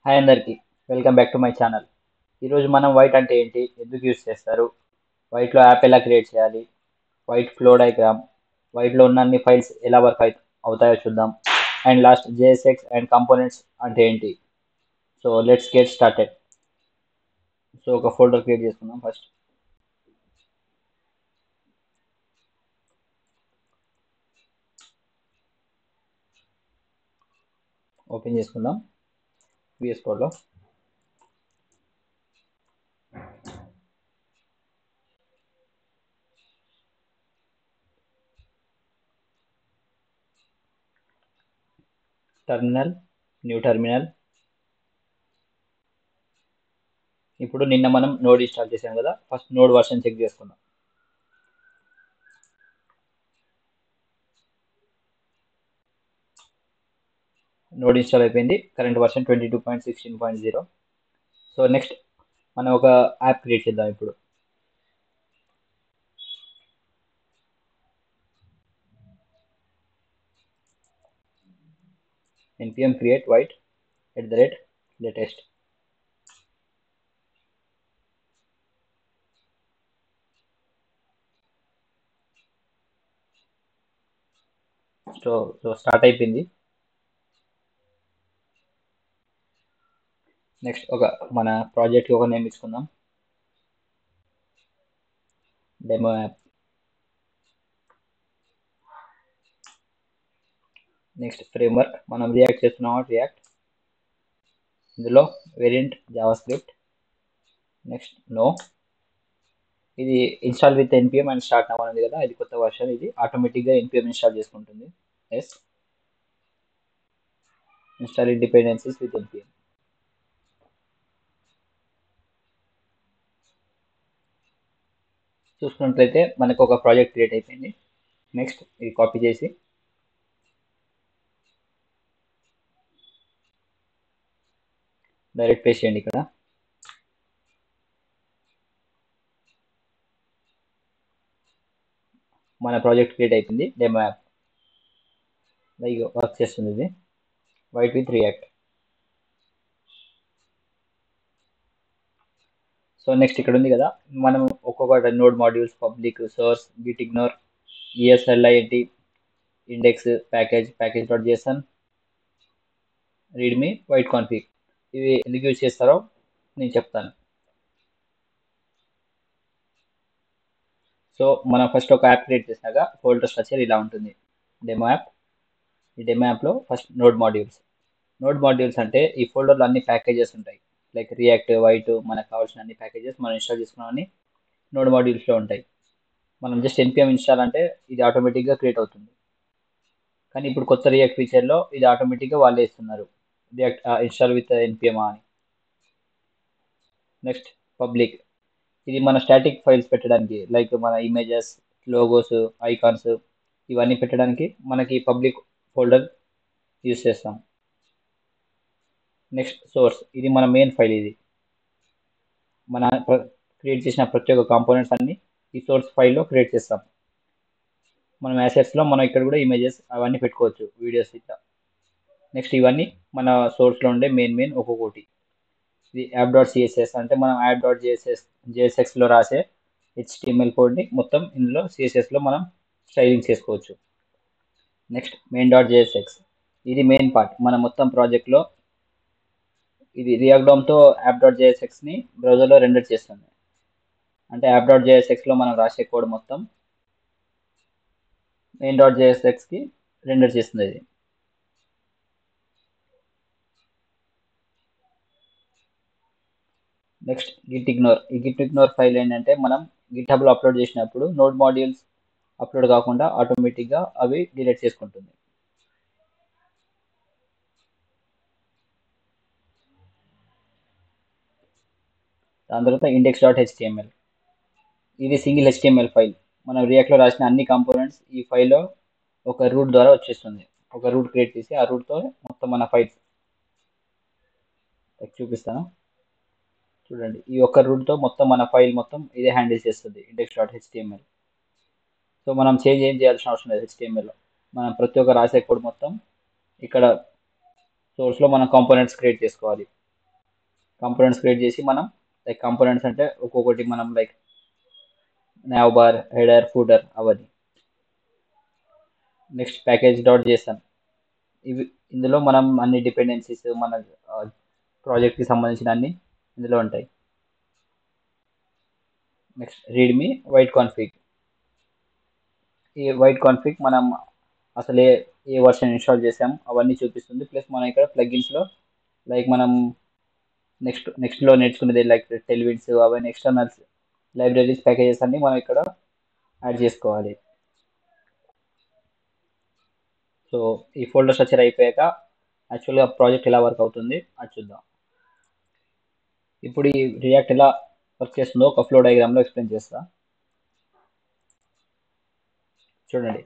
Hi అందరికీ, welcome back to my channel. ఈరోజు మనం వైట్ అంటే ఏంటి, ఎందుకు యూస్ చేస్తారు, వైట్లో యాప్ ఎలా క్రియేట్ చేయాలి, వైట్ ఫ్లో డయాగ్రామ్, వైట్లో ఉన్న అన్ని ఫైల్స్ ఎలా వర్క్ అవుతాయో చూద్దాం. And last JSX and components అంటే ఏంటి. So let's get started. So ఒక ఫోల్డర్ క్రియేట్ చేసుకుందాం. ఫస్ట్ ఓపెన్ చేసుకుందాం విఎస్ కోడ్లో. Terminal, new terminal. ఇప్పుడు నిన్న మనం నోడ్ ఇన్స్టాల్ చేసాం కదా, ఫస్ట్ నోడ్ వర్షన్ చెక్ చేసుకుందాం. నోడ్ ఇన్స్టాల్ అయిపోయింది, కరెంట్ వర్షన్ 22.16.0. సో నెక్స్ట్ మనం ఒక యాప్ క్రియేట్ చేద్దాం. ఇప్పుడు npm create white @latest. So start అయిపోయింది. నెక్స్ట్ మన ప్రాజెక్ట్కి ఒక నేమ్ ఇచ్చుకుందాం, డెమో యాప్. నెక్స్ట్ ఫ్రేమ్వర్క్, మనం రియాక్ట్ చేస్తున్నాం, రియాక్ట్. ఇందులో variant JavaScript. Next no. ఇది install with npm and start now అనేది కదా, ఇది కొత్త వర్షన్, ఇది ఆటోమేటిక్గా npm ఇన్స్టాల్ చేసుకుంటుంది. Yes, install dependencies with npm. చూసుకున్నట్లయితే మనకు ఒక ప్రాజెక్ట్ క్రియేట్ అయిపోయింది. నెక్స్ట్ ఇది కాపీ చేసి డైరెక్ట్ పేస్ట్ చేయండి ఇక్కడ. మన ప్రాజెక్ట్ క్రియేట్ అయిపోయింది, డెమో యాప్. లైక్ వర్క్ చేస్తుంది ఇది, white with react. So next ఇక్కడ ఉంది కదా, మనం ఒక్కొక్క node modules, public, source, Git ignore, ESLint, index, package dot Jason, readme, white config. ఇవి ఎందుకు యూజ్ చేస్తారో నేను చెప్తాను. సో మనం ఫస్ట్ ఒక యాప్ క్రియేట్ చేసినాక ఫోల్డర్ స్ట్రక్చర్ ఇలా ఉంటుంది, డెమో యాప్. ఈ డెమో యాప్లో ఫస్ట్ నోడ్ మాడ్యూల్స్ అంటే ఈ ఫోల్డర్లో అన్ని ప్యాకేజెస్ ఉంటాయి. లైక్ రియాక్ట్, వైట్, మనకు కావాల్సిన అన్ని ప్యాకేజెస్ మనం ఇన్స్టాల్ చేసుకున్నామని నోడ్ మాడ్యూల్స్లో ఉంటాయి. మనం జస్ట్ npm ఇన్స్టాల్ అంటే ఇది ఆటోమేటిక్గా క్రియేట్ అవుతుంది. కానీ ఇప్పుడు కొత్త రియాక్ట్ ఫీచర్లో ఇది ఆటోమేటిక్గా వాళ్ళే ఇస్తున్నారు, రియాక్ట్ ఇన్స్టాల్ విత్ npm అని. నెక్స్ట్ పబ్లిక్, ఇది మన స్టాటిక్ ఫైల్స్ పెట్టడానికి, లైక్ మన ఇమేజెస్, లోగోస్, ఐకాన్స్, ఇవన్నీ పెట్టడానికి మనకి పబ్లిక్ ఫోల్డర్ యూస్ చేస్తాం. నెక్స్ట్ సోర్స్, ఇది మన మెయిన్ ఫైల్. ఇది మన క్రియేట్ చేసిన ప్రతి ఒక్క కాంపోనెంట్స్ అన్ని ఈ సోర్స్ ఫైల్లో క్రియేట్ చేస్తాం. మనం యాసెట్స్లో మనం ఇక్కడ కూడా ఇమేజెస్ అవన్నీ పెట్టుకోవచ్చు, వీడియోస్ ఇట్లా. నెక్స్ట్ ఇవన్నీ మన సోర్స్లో ఉండే మెయిన్ ఒక్కొక్కటి. ఇది యాప్ డాట్ సిఎస్ఎస్ అంటే మనం యాప్ డాట్ జేఎస్ఎక్స్లో రాసే HTML కోడ్ని మొత్తం ఇందులో సిఎస్ఎస్లో మనం స్టైలింగ్ చేసుకోవచ్చు. నెక్స్ట్ మెయిన్ డాట్ జేఎస్ఎక్స్, ఇది మెయిన్ పార్ట్ మన మొత్తం ప్రాజెక్ట్లో. ఇది రియాక్ట్ డోమ్తో యాప్ డాట్ జేఎస్ఎక్స్ని బ్రౌజర్లో రెండర్ చేస్తుంది. అంటే యాప్ డాట్ జేఎస్ఎక్స్లో మనం రాసే కోడ్ మొత్తం మెయిన్ డాట్ జేఎస్ఎక్స్కి రెండర్ చేస్తుంది ఇది. నెక్స్ట్ గిట్ ఇగ్నోర్, ఈ గిట్ ఇగ్నోర్ ఫైల్ ఏంటంటే మనం గిట్హబ్లో అప్లోడ్ చేసినప్పుడు నోడ్ మాడ్యూల్స్ అప్లోడ్ కాకుండా ఆటోమేటిక్గా అవి డిలీట్ చేసుకుంటుంది. దాని తర్వాత ఇండెక్స్ డాట్ HTML, ఇది సింగిల్ HTML ఫైల్. మనం రియాక్ట్లో రాసిన అన్ని కాంపోనెంట్స్ ఈ ఫైల్లో ఒక రూట్ ద్వారా వచ్చేస్తుంది. ఒక రూట్ క్రియేట్ చేసి ఆ రూట్తో మొత్తం మన ఫైల్స్ చూపిస్తాను చూడండి. ఈ ఒక్క రూట్తో మొత్తం మన ఫైల్ మొత్తం ఇదే హ్యాండిల్ చేస్తుంది, ఇండెక్స్ డాట్ HTML. సో మనం చేంజ్ ఏం చేయాల్సిన అవసరం లేదు HTMLలో. మనం ప్రతి ఒక్క రాసే కోడ్ మొత్తం ఇక్కడ సోర్స్లో మనం కాంపోనెంట్స్ క్రియేట్ చేసుకోవాలి. కాంపోనెంట్స్ క్రియేట్ చేసి మనం లైక్ కాంపోనెంట్స్ అంటే ఒక్కొక్కటి మనం like nav bar, header, footer అవన్నీ. నెక్స్ట్ ప్యాకేజ్ డాట్ జేసన్, ఇవి ఇందులో మనం అన్ని డిపెండెన్సీస్ మన ప్రాజెక్ట్కి సంబంధించిన అన్ని ఇందులో ఉంటాయి. నెక్స్ట్ రీడ్మీ వైట్ కాన్ఫిగ్, ఈ వైట్ కాన్ఫిగ్ మనం అసలు ఏ వర్షన్ ఇన్స్టాల్ చేసాం అవన్నీ చూపిస్తుంది. ప్లస్ మనం ఇక్కడ ప్లగిన్స్లో లైక్ మనం నెక్స్ట్లో నేర్చుకునేది లైక్ టెల్విన్స్ అవన్నీ ఎక్స్టర్నల్స్ లైబ్రరీస్ ప్యాకేజెస్ అన్ని మనం ఇక్కడ యాడ్ చేసుకోవాలి. సో ఈ ఫోల్డర్ స్ట్రక్చర్ అయిపోయాక యాక్చువల్గా ప్రాజెక్ట్ ఎలా వర్క్ అవుతుంది అది చూద్దాం. ఇప్పుడు ఈ రియాక్ట్ ఎలా వర్క్ చేస్తుందో ఒక ఫ్లో డయాగ్రామ్లో ఎక్స్ప్లెయిన్ చేస్తా. చూడండి,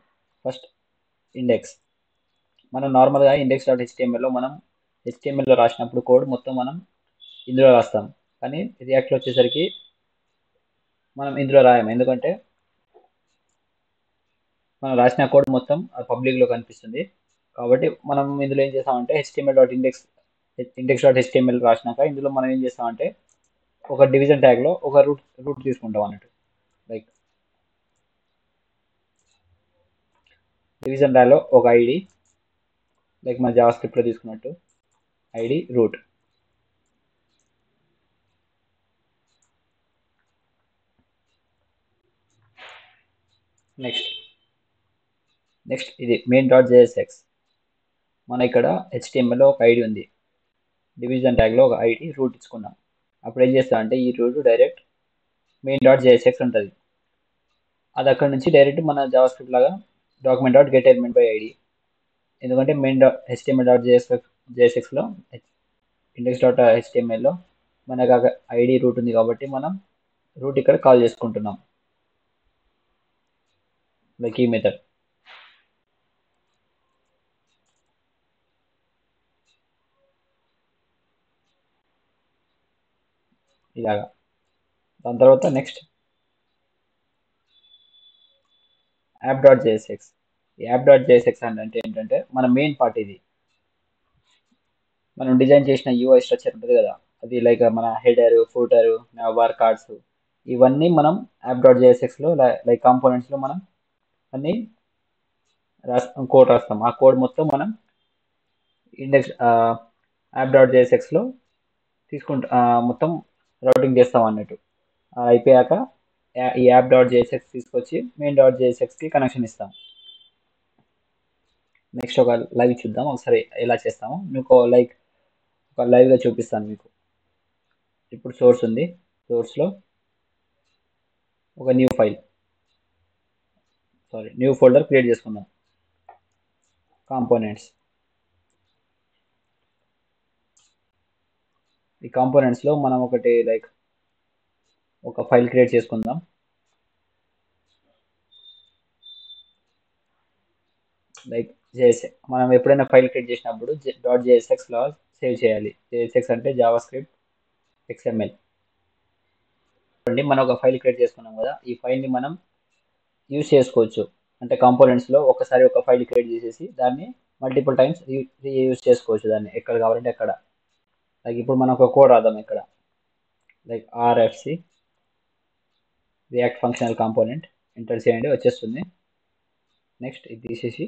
ఫస్ట్ ఇండెక్స్. మనం నార్మల్గా ఇండెక్స్ డాట్ హెచ్టిఎంఎల్లో మనం హెచ్టిఎంఎల్లో రాసినప్పుడు కోడ్ మొత్తం మనం ఇందులో రాస్తాం. కానీ రియాక్ట్లో వచ్చేసరికి మనం ఇందులో రాయం, ఎందుకంటే మనం రాసిన కోడ్ మొత్తం పబ్లిక్లో కనిపిస్తుంది. కాబట్టి మనం ఇందులో ఏం చేస్తామంటే HTML dot index dot HTML రాసినాక ఇందులో మనం ఏం చేస్తామంటే ఒక డివిజన్ ట్యాగ్లో ఒక రూట్ తీసుకుంటాం అన్నట్టు. లైక్ డివిజన్ ట్యాగ్లో ఒక ఐడి, లైక్ మన జావా స్క్రిప్ట్లో తీసుకున్నట్టు ఐడి రూట్. నెక్స్ట్ ఇది మెయిన్ డాట్ జేఎస్ఎక్స్. మన ఇక్కడ హెచ్టిఎంఎల్లో ఒక ఐడి ఉంది, డివిజన్ ట్యాగ్లో ఒక ఐడి రూట్ ఇచ్చుకున్నాం. అప్పుడు ఏం చేస్తా అంటే ఈ root direct main dot JSX ఉంటుంది. అది అక్కడ నుంచి డైరెక్ట్ మన జావా స్క్రిప్ట్ లాగా document dot get element by ID, ఎందుకంటే మెయిన్ డాట్ హెచ్టిఎంఎల్ డాట్ జేఎస్ఎక్స్లో ఇండెక్స్ డాట్ హెచ్టిఎంఎల్లో మనకు ఐడి రూట్ ఉంది కాబట్టి మనం రూట్ ఇక్కడ కాల్ చేసుకుంటున్నాం, లైక్ ఈ మెథడ్. ఇలాగా. దాని తర్వాత నెక్స్ట్ యాప్ డాట్ జేఎస్ఎక్స్. ఈ యాప్ డాట్ జేఎస్ఎక్స్ అంటే ఏంటంటే మన మెయిన్ పార్ట్ ఇది. మనం డిజైన్ చేసిన యూఐ స్ట్రక్చర్ ఉంటుంది కదా, అది లైక్ మన హెడర్, ఫూటర్, నావ్బార్, కార్డ్స్ ఇవన్నీ మనం యాప్ డాట్ జేఎస్ఎక్స్లో లైక్ కాంపోనెంట్స్లో మనం అన్ని కోడ్ రాస్తాం. ఆ కోడ్ మొత్తం మనం ఇండెక్స్ యాప్ డాట్ జేఎస్ఎక్స్లో తీసుకుంటా మొత్తం రౌటింగ్ చేస్తాం అన్నట్టు. అయిపోయాక ఈ యాప్ డాట్ జేఎస్ఎక్స్ తీసుకొచ్చి మెయిన్ డాట్ జేఎస్ఎక్స్కి కనెక్షన్ ఇస్తాం. నెక్స్ట్ ఒక లైవ్ చూద్దాం ఒకసారి ఎలా చేస్తామో. మీకు లైక్ ఒక లైవ్గా చూపిస్తాను మీకు. ఇప్పుడు సోర్స్ ఉంది, సోర్స్లో ఒక న్యూ ఫోల్డర్ క్రియేట్ చేసుకుందాం. కాంపోనెంట్స్, ఈ కాంపోనెంట్స్లో మనం ఒకటి లైక్ ఒక ఫైల్ క్రియేట్ చేసుకుందాం. లైక్ జేఎస్ఎక్స్, మనం ఎప్పుడైనా ఫైల్ క్రియేట్ చేసినప్పుడు డాట్ జేఎస్ఎక్స్లో సేవ్ చేయాలి. జేఎస్ఎక్స్ అంటే జావా స్క్రిప్ట్ ఎక్స్ఎంఎల్. చూడండి, మనం ఒక ఫైల్ క్రియేట్ చేసుకున్నాం కదా, ఈ ఫైల్ని మనం యూజ్ చేసుకోవచ్చు. అంటే కాంపోనెంట్స్లో ఒకసారి ఒక ఫైల్ క్రియేట్ చేసేసి దాన్ని మల్టిపుల్ టైమ్స్ రీయూజ్ చేసుకోవచ్చు, దాన్ని ఎక్కడ కావాలంటే అక్కడ. లైక్ ఇప్పుడు మనం ఒక కోడ్ రాద్దాం ఇక్కడ, like RFC react functional component, enter చేయండి, వచ్చేస్తుంది. నెక్స్ట్ ఇది తీసేసి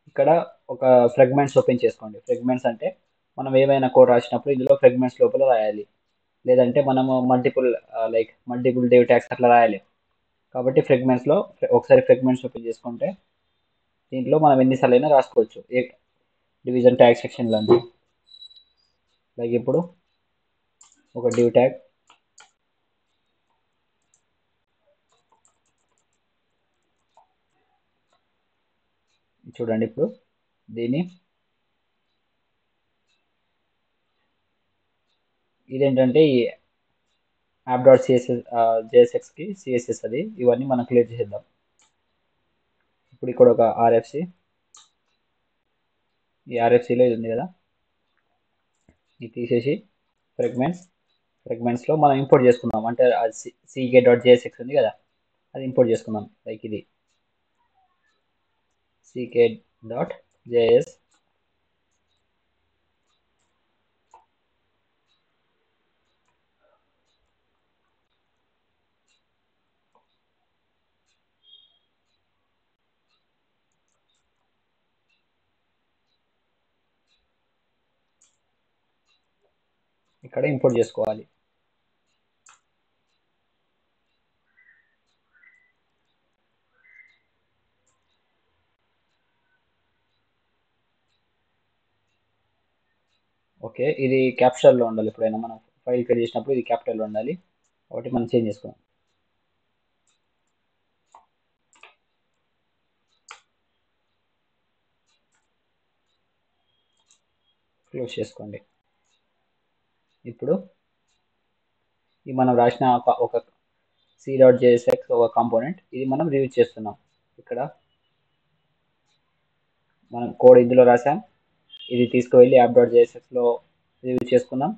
ఇక్కడ ఒక ఫ్రాగ్మెంట్స్ ఓపెన్ చేసుకోండి. ఫ్రాగ్మెంట్స్ అంటే మనం ఏమైనా కోడ్ రాసినప్పుడు ఇందులో ఫ్రాగ్మెంట్స్ లోపల రాయాలి, లేదంటే మనము మల్టిపుల్ డేవ్ ట్యాగ్స్ అట్లా రాయాలి. కాబట్టి ఫ్రాగ్మెంట్స్లో ఒకసారి ఫ్రాగ్మెంట్స్ ఓపెన్ చేసుకుంటే దీంట్లో మనం ఎన్నిసార్లు అయినా రాసుకోవచ్చు ఏ డివిజన్ ట్యాగ్ సెక్షన్లో. లైక్ ఇప్పుడు ఒక డివ్ ట్యాగ్, చూడండి ఇప్పుడు దీన్ని ఇదేంటంటే ఈ యాప్ డాట్ జేఎస్ఎక్స్కి సిఎస్ఎస్ అది, ఇవన్నీ మనం క్లియర్ చేసేద్దాం. ఇప్పుడు ఇక్కడ ఒక ఆర్ఎఫ్సి, ఈ ఆర్ఎఫ్సిలో ఇది ఉంది కదా, ఇది తీసేసి ఫ్రాగ్మెంట్స్లో మనం ఇంపోర్ట్ చేసుకుందాం. అంటే సికే డాట్ జేఎస్ఎక్స్ ఉంది కదా, అది ఇంపోర్ట్ చేసుకుందాం. లైక్ ఇది సికే డాట్ జేఎస్ ఇక్కడ ఇంపోర్ట్ చేసుకోవాలి. ఓకే, ఇది క్యాప్షన్లో ఉండాలి. ఎప్పుడైనా మనం ఫైల్ క్రియేట్ చేసినప్పుడు ఇది క్యాపిటల్లో ఉండాలి, కాబట్టి మనం చేంజ్ చేసుకుందాం. క్లోజ్ చేసుకోండి. ఇప్పుడు ఈ మనం రాసిన ఒక C.jsx ఒక కాంపోనెంట్, ఇది మనం రివ్యూ చేస్తున్నాం. ఇక్కడ మనం కోడ్ ఇందులో రాసాం, ఇది తీసుకువెళ్ళి యాప్.jsxలో రివ్యూ చేసుకున్నాం.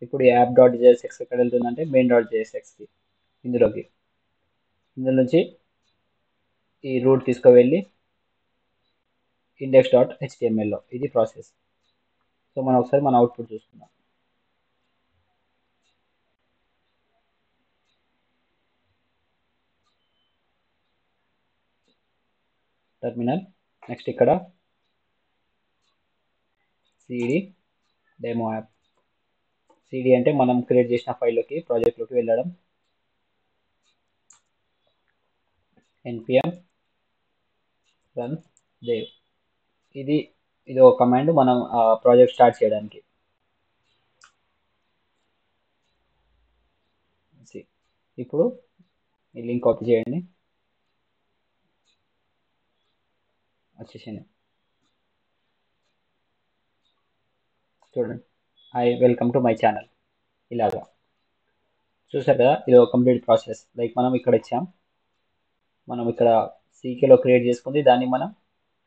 ఇప్పుడు ఈ యాప్.jsx ఎక్కడ వెళ్తుందంటే main.jsxకి, ఇందులోకి. ఇందులో నుంచి ఈ రూట్ తీసుకువెళ్ళి index.htmlలో, ఇది ప్రాసెస్. సో మనం ఒకసారి మన అవుట్పుట్ చూసుకుందాం. టెర్మినల్. నెక్స్ట్ ఇక్కడ cd డెమో యాప్. cd అంటే మనం క్రియేట్ చేసిన ఫైల్లోకి, ప్రాజెక్ట్లోకి వెళ్ళడం. npm run dev. ఇది ఒక కమాండ్ మనం ప్రాజెక్ట్ స్టార్ట్ చేయడానికి. ఇప్పుడు ఈ లింక్ కాపీ చేయండి, వచ్చేసింది. చూడండి, వెల్కమ్ టు మై ఛానల్, ఇలాగా. చూసారు కదా, ఇది ఒక కంప్లీట్ ప్రాసెస్. లైక్ మనం ఇక్కడ ఇచ్చాం, మనం ఇక్కడ సీకేలో క్రియేట్ చేసుకుంది, దాన్ని మనం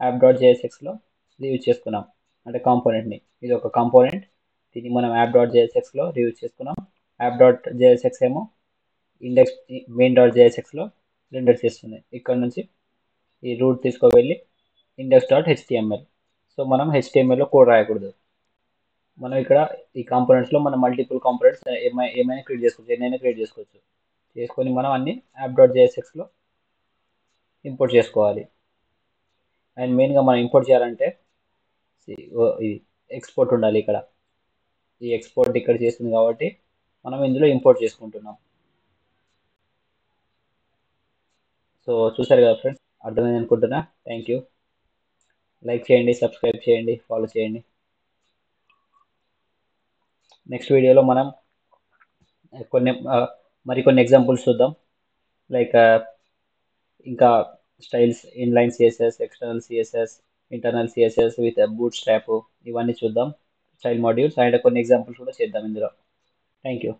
యాప్.jsxలో రివ్యూ చేసుకున్నాం, అంటే కాంపోనెంట్ని. ఇది ఒక కాంపోనెంట్, దీన్ని మనం యాప్.jsxలో రివ్యూ చేసుకున్నాం. యాప్.jsx ఏమో ఇండెక్స్ main.jsxలో రెండర్ చేస్తుంది. ఇక్కడ నుంచి ఈ రూట్ తీసుకువెళ్ళి index.html. సో మనం HTMLలో కోడ్ రాయకూడదు. మనం ఇక్కడ ఈ కాంపోనెంట్స్లో మనం మల్టిపుల్ కాంపోనెంట్స్ ఏమైనా క్రియేట్ చేసుకోవచ్చు, ఎన్నైనా క్రియేట్ చేసుకోవచ్చు. చేసుకొని మనం అన్ని యాప్.jsxలో ఇంపోర్ట్ చేసుకోవాలి. అండ్ మెయిన్గా మనం ఇంపోర్ట్ చేయాలంటే ఇది ఎక్స్పోర్ట్ ఉండాలి. ఇక్కడ ఈ ఎక్స్పోర్ట్ ఇక్కడ చేస్తుంది కాబట్టి మనం ఇందులో ఇంపోర్ట్ చేసుకుంటున్నాం. సో చూసారు కదా ఫ్రెండ్స్, అర్థమైంది అనుకుంటున్నా. Thank you. లైక్ చేయండి, సబ్స్క్రైబ్ చేయండి, ఫాలో చేయండి. నెక్స్ట్ వీడియోలో మనం మరికొన్ని ఎగ్జాంపుల్స్ చూద్దాం. లైక్ ఇంకా styles, inline CSS, external CSS, internal CSS with boot strap, ఇవన్నీ చూద్దాం. స్టైల్ మాడ్యూల్స్ అండ్ కొన్ని ఎగ్జాంపుల్స్ కూడా చేద్దాం ఇందులో. Thank you.